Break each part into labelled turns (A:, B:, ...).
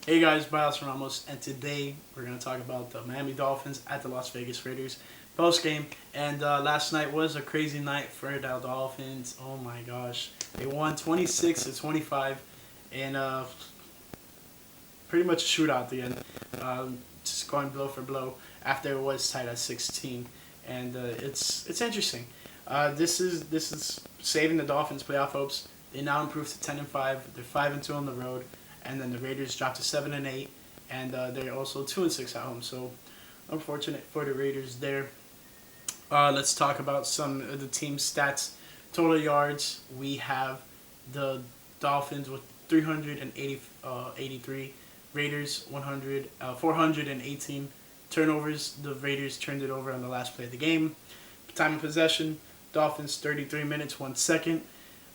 A: Hey guys, Miles Ramos, and today we're going to talk about the Miami Dolphins at the Las Vegas Raiders post game. And last night was a crazy night for the Dolphins. Oh my gosh, they won 26-25, and pretty much a shootout at the end, just going blow for blow after it was tied at 16. And it's interesting. This is saving the Dolphins' playoff hopes. They now improved to 10-5. They're 5-2 on the road, and then the Raiders dropped to 7-8, and they're also 2-6 at home. So unfortunate for the Raiders there. Let's talk about some of the team's stats. Total yards, we have the Dolphins with 383, Raiders 418 turnovers. The Raiders turned it over on the last play of the game. Time of possession, Dolphins 33 minutes 1 second.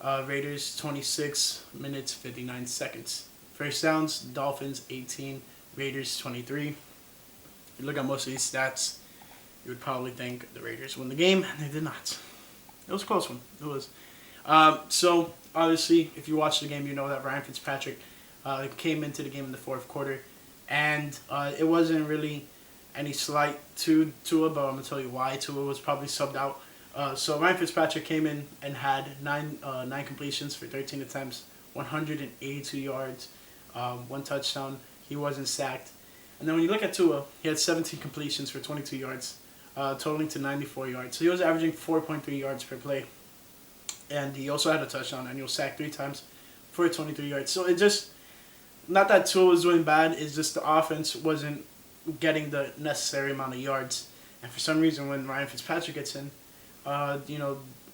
A: Raiders 26 minutes 59 seconds. First downs, Dolphins 18, Raiders 23. If you look at most of these stats, you would probably think the Raiders won the game, and they did not. It was a close one. It was. So, obviously, if you watch the game, you know that Ryan Fitzpatrick came into the game in the fourth quarter, and it wasn't really any slight to Tua, but I'm going to tell you why. Tua was probably subbed out. So Ryan Fitzpatrick came in and had nine completions for 13 attempts, 182 yards, 1 touchdown. He wasn't sacked. And then when you look at Tua, he had 17 completions for 22 yards, totaling to 94 yards. So he was averaging 4.3 yards per play. And he also had a touchdown, and he was sacked 3 times for 23 yards. So it just, not that Tua was doing bad, it's just the offense wasn't getting the necessary amount of yards. And for some reason, when Ryan Fitzpatrick gets in,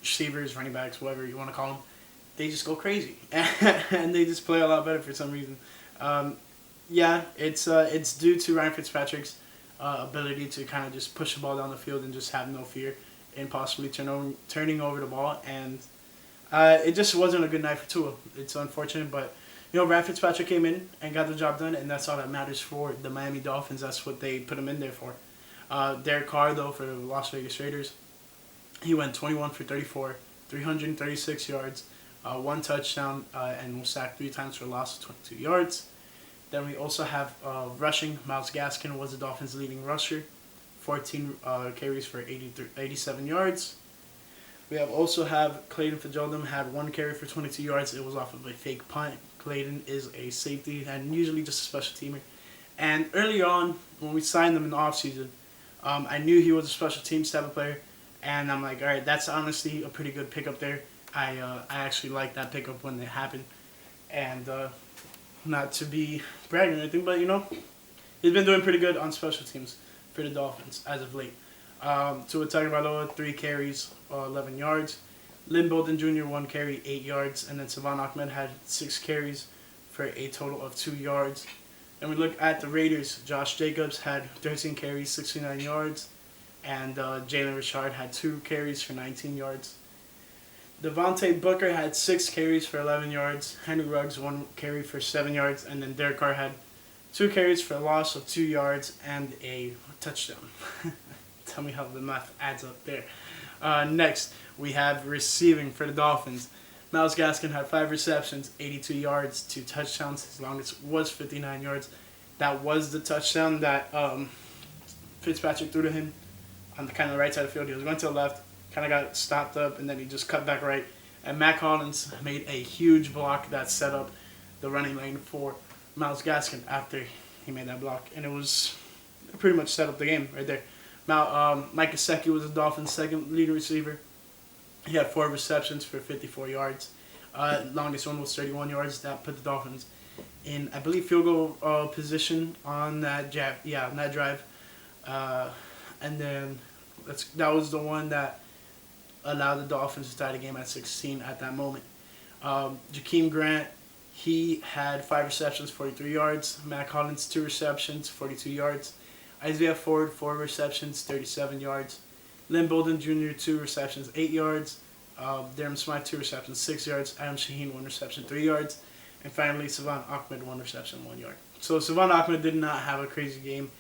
A: receivers, running backs, whatever you want to call them, they just go crazy. And they just play a lot better for some reason. It's due to Ryan Fitzpatrick's ability to kind of just push the ball down the field and just have no fear in possibly turning over the ball. And it just wasn't a good night for Tua. It's unfortunate, but Ryan Fitzpatrick came in and got the job done, and that's all that matters for the Miami Dolphins. That's what they put him in there for. Derek Carr, though, for the Las Vegas Raiders, he went 21 for 34, 336 yards, 1 touchdown, and was sacked 3 times for a loss of 22 yards. Then we also have rushing. Myles Gaskin was the Dolphins' leading rusher, 14 carries for 87 yards. We also have Clayton Fitzgerald had 1 carry for 22 yards. It was off of a fake punt. Clayton is a safety and usually just a special teamer. And early on, when we signed him in the offseason, I knew he was a special teams type of player. And I'm like, all right, that's honestly a pretty good pickup there. I actually like that pickup when it happened. And not to be bragging or anything, but, he's been doing pretty good on special teams for the Dolphins as of late. Tua Tagovailoa, 3 carries, 11 yards. Lynn Bolden Jr., 1 carry, 8 yards. And then Salvon Ahmed had 6 carries for a total of 2 yards. Then we look at the Raiders. Josh Jacobs had 13 carries, 69 yards. And Jalen Richard had 2 carries for 19 yards. Devontae Booker had 6 carries for 11 yards. Henry Ruggs 1 carry for 7 yards. And then Derek Carr had 2 carries for a loss of 2 yards and a touchdown. Tell me how the math adds up there. Next, we have receiving for the Dolphins. Myles Gaskin had 5 receptions, 82 yards, 2 touchdowns. His longest was 59 yards. That was the touchdown that Fitzpatrick threw to him on the kind of right side of the field. He was going to the left, kind of got stopped up, and then he just cut back right. And Matt Collins made a huge block that set up the running lane for Myles Gaskin after he made that block. And it was pretty much set up the game right there. Mike Oseki was the Dolphins' second leading receiver. He had 4 receptions for 54 yards. Longest one was 31 yards. That put the Dolphins in, I believe, field goal position on that drive. And then that was the one that allowed the Dolphins to tie the game at 16 at that moment. Jakeem Grant, he had 5 receptions, 43 yards. Matt Collins, 2 receptions, 42 yards. Isaiah Ford, 4 receptions, 37 yards. Lynn Bolden Jr., 2 receptions, 8 yards. Darren Smythe, 2 receptions, 6 yards. Adam Shaheen, 1 reception, 3 yards. And finally, Salvon Ahmed, 1 reception, 1 yard. So Salvon Ahmed did not have a crazy game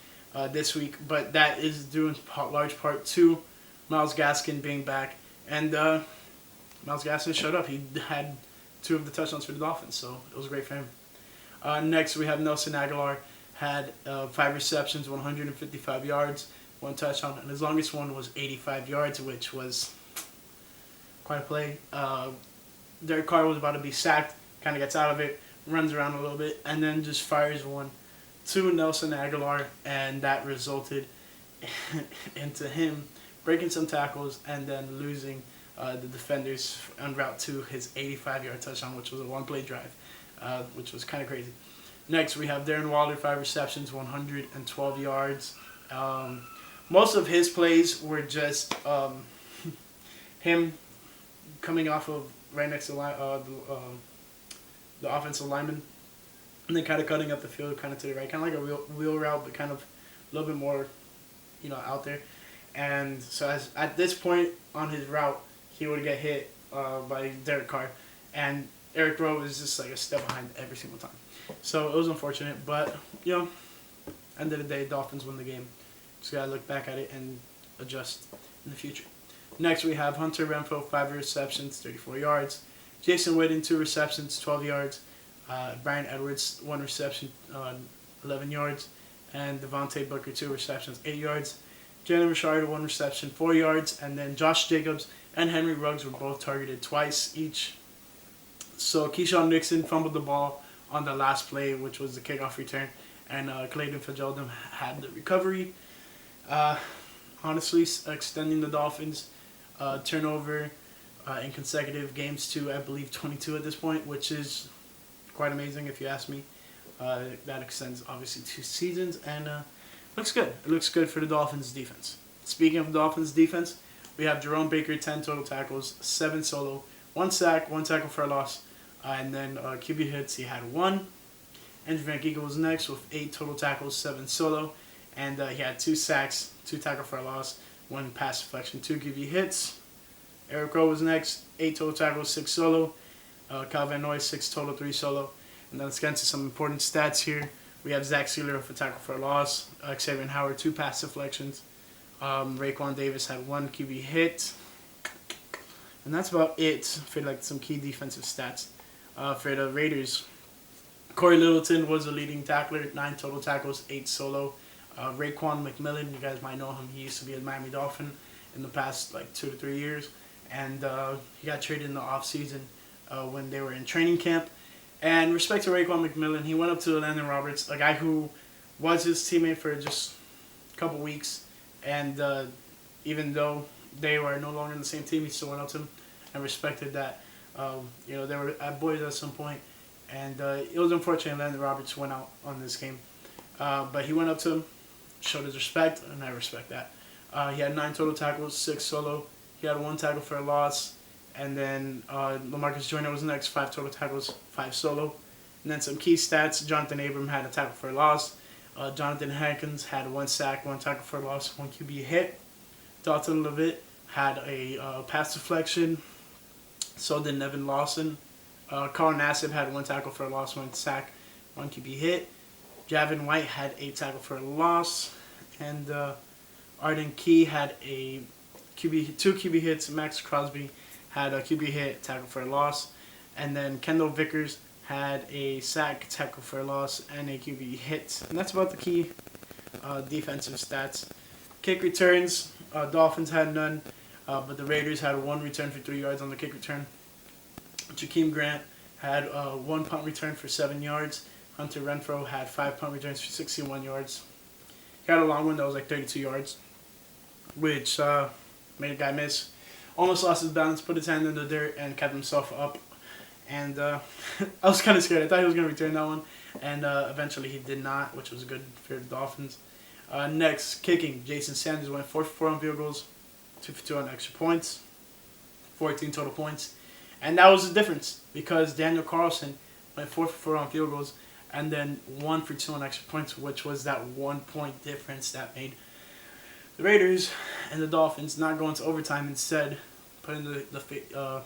A: this week, but that is due in large part to Myles Gaskin being back. And Myles Gaskin showed up. He had 2 of the touchdowns for the Dolphins, so it was great for him. Next, we have Nelson Aguilar, had 5 receptions, 155 yards, 1 touchdown, and his longest one was 85 yards, which was quite a play. Derek Carr was about to be sacked, kind of gets out of it, runs around a little bit, and then just fires one to Nelson Aguilar, and that resulted into him breaking some tackles and then losing the defenders en route to his 85-yard touchdown, which was a one-play drive, which was kind of crazy. Next, we have Darren Waller, 5 receptions, 112 yards. Most of his plays were just him coming off of right next to the offensive lineman, and then kind of cutting up the field, kind of to the right, kind of like a wheel route, but kind of a little bit more, out there. And so at this point on his route, he would get hit by Derek Carr, and Eric Rowe was just like a step behind every single time. So it was unfortunate, but end of the day, Dolphins win the game. Just gotta look back at it and adjust in the future. Next, we have Hunter Renfo, 5 receptions, 34 yards. Jason Witten, 2 receptions, 12 yards. Brian Edwards, 1 reception, 11 yards. And Devontae Booker, 2 receptions, 8 yards. Jalen Richard, 1 reception, 4 yards. And then Josh Jacobs and Henry Ruggs were both targeted twice each. So Keyshawn Nixon fumbled the ball on the last play, which was the kickoff return. And Clayton Fitzgerald had the recovery. Honestly, extending the Dolphins' turnover in consecutive games to, I believe, 22 at this point, which is quite amazing if you ask me. That extends, obviously, 2 seasons, and looks good. It looks good for the Dolphins' defense. Speaking of Dolphins' defense, we have Jerome Baker, 10 total tackles, 7 solo, 1 sack, 1 tackle for a loss, and then QB hits, he had 1. Andrew Van Ginkel was next with 8 total tackles, 7 solo, and he had 2 sacks, 2 tackle for a loss, 1 pass deflection, 2 QB hits. Eric Rowe was next, 8 total tackles, 6 solo. Kyle Van Noy, 6 total, 3 solo. And then let's get into some important stats here. We have Zach Sealer with a tackle for a loss. Xavier Howard, 2 pass deflections. Rayquan Davis had 1 QB hit. And that's about it for like some key defensive stats. For the Raiders, Corey Littleton was the leading tackler, 9 total tackles, 8 solo. Rayquan Mcmillan, you guys might know him. He used to be a Miami Dolphin in the past 2 to 3 years. And he got traded in the offseason when they were in training camp. And respect to Rayquan Mcmillan, he went up to Landon Roberts, a guy who was his teammate for just a couple weeks. And even though they were no longer in the same team, he still went up to him and respected that. They were at boys at some point. And it was unfortunate Landon Roberts went out on this game. But he went up to him, showed his respect, and I respect that. He had 9 total tackles, 6 solo. He had 1 tackle for a loss. And then LaMarcus Joyner was next, 5 total tackles, 5 solo. And then some key stats. Jonathan Abram had a tackle for a loss. Jonathan Hankins had 1 sack, 1 tackle for a loss, 1 QB hit. Dalton Levitt had a pass deflection. So did Nevin Lawson. Carl Nassib had 1 tackle for a loss, 1 sack, 1 QB hit. Javin White had 8 tackle for a loss. And Arden Key had 2 QB hits. Max Crosby had a QB hit, tackle for a loss. And then Kendall Vickers had a sack, tackle for a loss, and a QB hit. And that's about the key defensive stats. Kick returns, Dolphins had none, but the Raiders had 1 return for 3 yards on the kick return. Jakeem Grant had 1 punt return for 7 yards. Hunter Renfro had 5 punt returns for 61 yards. He had a long one that was 32 yards, which made a guy miss. Almost lost his balance, put his hand in the dirt, and kept himself up. And I was kind of scared. I thought he was going to return that one. And eventually he did not, which was good for the Dolphins. Next, kicking. Jason Sanders went 4 for 4 on field goals, 2 for 2 on extra points, 14 total points. And that was the difference because Daniel Carlson went 4 for 4 on field goals and then 1 for 2 on extra points, which was that 1 point difference that made the Raiders and the Dolphins not going to overtime, instead putting the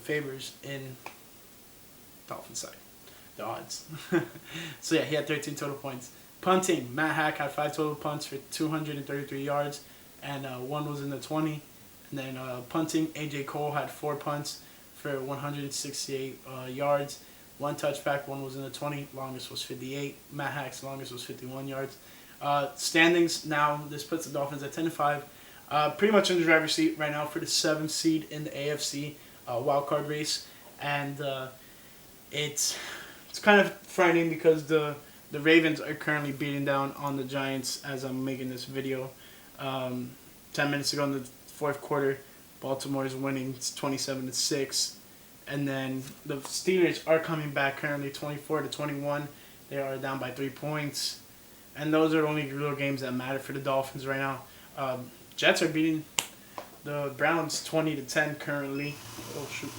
A: favors in Dolphins side, the odds. So yeah, he had 13 total points. Punting, Matt Hack had 5 total punts for 233 yards, and 1 was in the 20. And then punting, AJ Cole had 4 punts for 168 yards. 1 touchback, one was in the 20, longest was 58. Matt Hack's longest was 51 yards. Standings now, this puts the Dolphins at 10-5. Pretty much in the driver's seat right now for the 7th seed in the AFC wildcard race. And it's kind of frightening because the Ravens are currently beating down on the Giants as I'm making this video. 10 minutes ago in the fourth quarter, Baltimore is winning. It's 27-6. And then the Steelers are coming back currently 24-21. They are down by 3 points. And those are the only real games that matter for the Dolphins right now. Jets are beating the Browns 20-10 currently. Oh, shoot.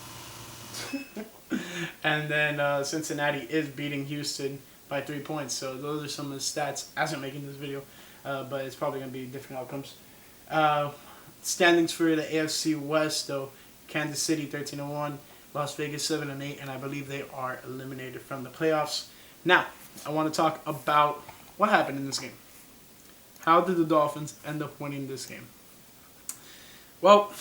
A: And then Cincinnati is beating Houston by 3 points. So those are some of the stats as I'm making this video. But it's probably going to be different outcomes. Standings for the AFC West, though. Kansas City 13-1. Las Vegas 7-8, and I believe they are eliminated from the playoffs. Now, I want to talk about what happened in this game. How did the Dolphins end up winning this game? Well,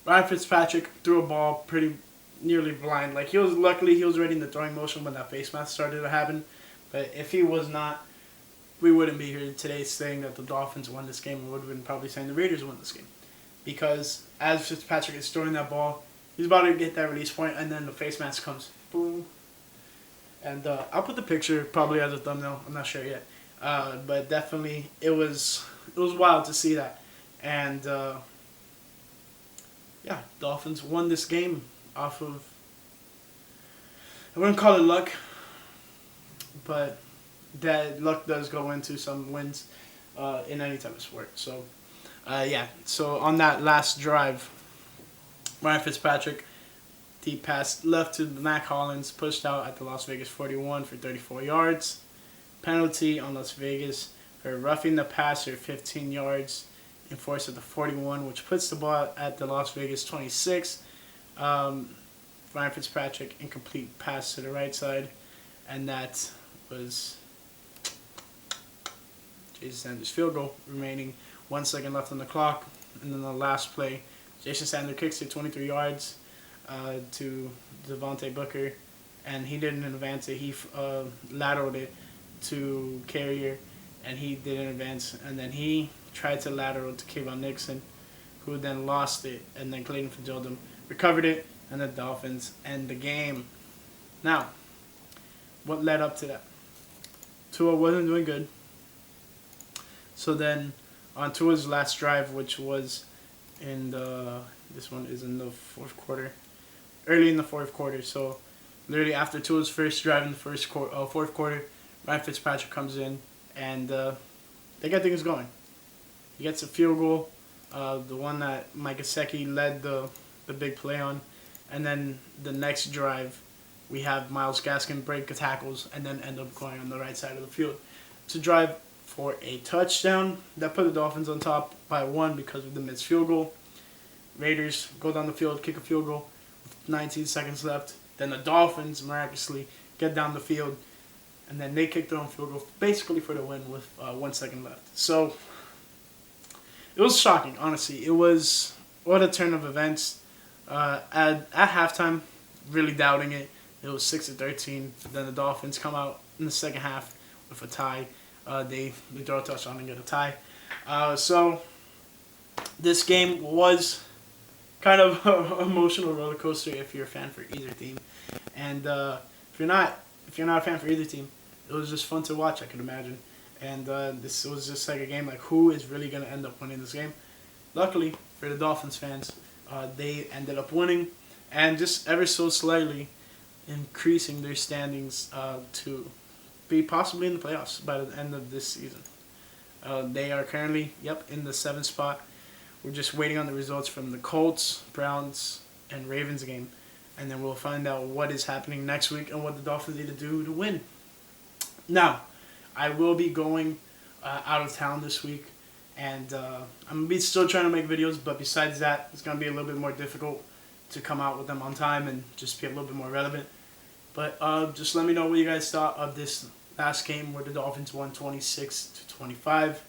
A: Ryan Fitzpatrick threw a ball pretty nearly blind. Like, luckily he was already in the throwing motion when that face mask started to happen. But if he was not, we wouldn't be here today saying that the Dolphins won this game. We would have been probably saying the Raiders won this game. Because as Fitzpatrick is throwing that ball, he's about to get that release point, and then the face mask comes. Boom. And I'll put the picture probably as a thumbnail. I'm not sure yet. But definitely, it was wild to see that. And, yeah, Dolphins won this game off of, I wouldn't call it luck, but that luck does go into some wins in any type of sport. So, yeah. So, on that last drive, Ryan Fitzpatrick, deep pass left to Mac Hollins, pushed out at the Las Vegas 41 for 34 yards. Penalty on Las Vegas for roughing the passer 15 yards, enforced at the 41, which puts the ball at the Las Vegas 26. Ryan Fitzpatrick, incomplete pass to the right side, and that was Jason Sanders' field goal, remaining 1 second left on the clock. And then the last play, Jason Sanders kicks it 23 yards to Devontae Booker, and he didn't advance it. He lateraled it to Carrier, and he didn't advance. And then he tried to lateral to Kayvon Nixon, who then lost it. And then Clayton Fitzgerald recovered it, and the Dolphins end the game. Now, what led up to that? Tua wasn't doing good. So then, on Tua's last drive, which was in this one is in the fourth quarter, early in the fourth quarter. So literally after Tua's first drive in the fourth quarter, Ryan Fitzpatrick comes in and they get things going. He gets a field goal, the one that Mike Oseki led the big play on, and then the next drive we have Myles Gaskin break the tackles and then end up going on the right side of the field to drive for a touchdown that put the Dolphins on top by 1 because of the missed field goal. Raiders go down the field, kick a field goal with 19 seconds left. Then the Dolphins miraculously get down the field, and then they kick their own field goal basically for the win with 1 second left. So it was shocking, honestly. It was what a turn of events. At halftime, really doubting it. It was 6-13. Then the Dolphins come out in the second half with a tie. They throw a touchdown and get a tie. So this game was kind of an emotional roller coaster if you're a fan for either team, and if you're not a fan for either team, it was just fun to watch. I could imagine, and this was just like a game like who is really gonna end up winning this game. Luckily for the Dolphins fans, they ended up winning, and just ever so slightly increasing their standings to be possibly in the playoffs by the end of this season. They are currently, in the 7th spot. We're just waiting on the results from the Colts, Browns, and Ravens game. And then we'll find out what is happening next week and what the Dolphins need to do to win. Now, I will be going out of town this week. And I'm going to be still trying to make videos. But besides that, it's going to be a little bit more difficult to come out with them on time and just be a little bit more relevant. But just let me know what you guys thought of this last game where the Dolphins won 26-25.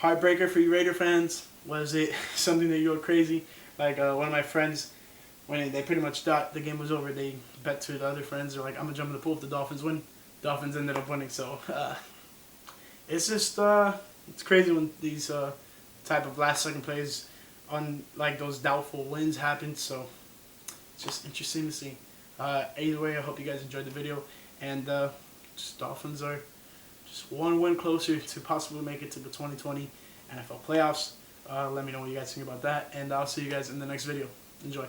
A: Heartbreaker for you Raider fans. Was it something that you were crazy? Like one of my friends, when they pretty much thought the game was over, they bet to the other friends. They're like, I'm gonna jump in the pool if the Dolphins win. Dolphins ended up winning. So it's just it's crazy when these type of last second plays on like those doubtful wins happen. So it's just interesting to see. Either way, I hope you guys enjoyed the video, and just Dolphins are just one win closer to possibly make it to the 2020 NFL playoffs. Let me know what you guys think about that, and I'll see you guys in the next video. Enjoy.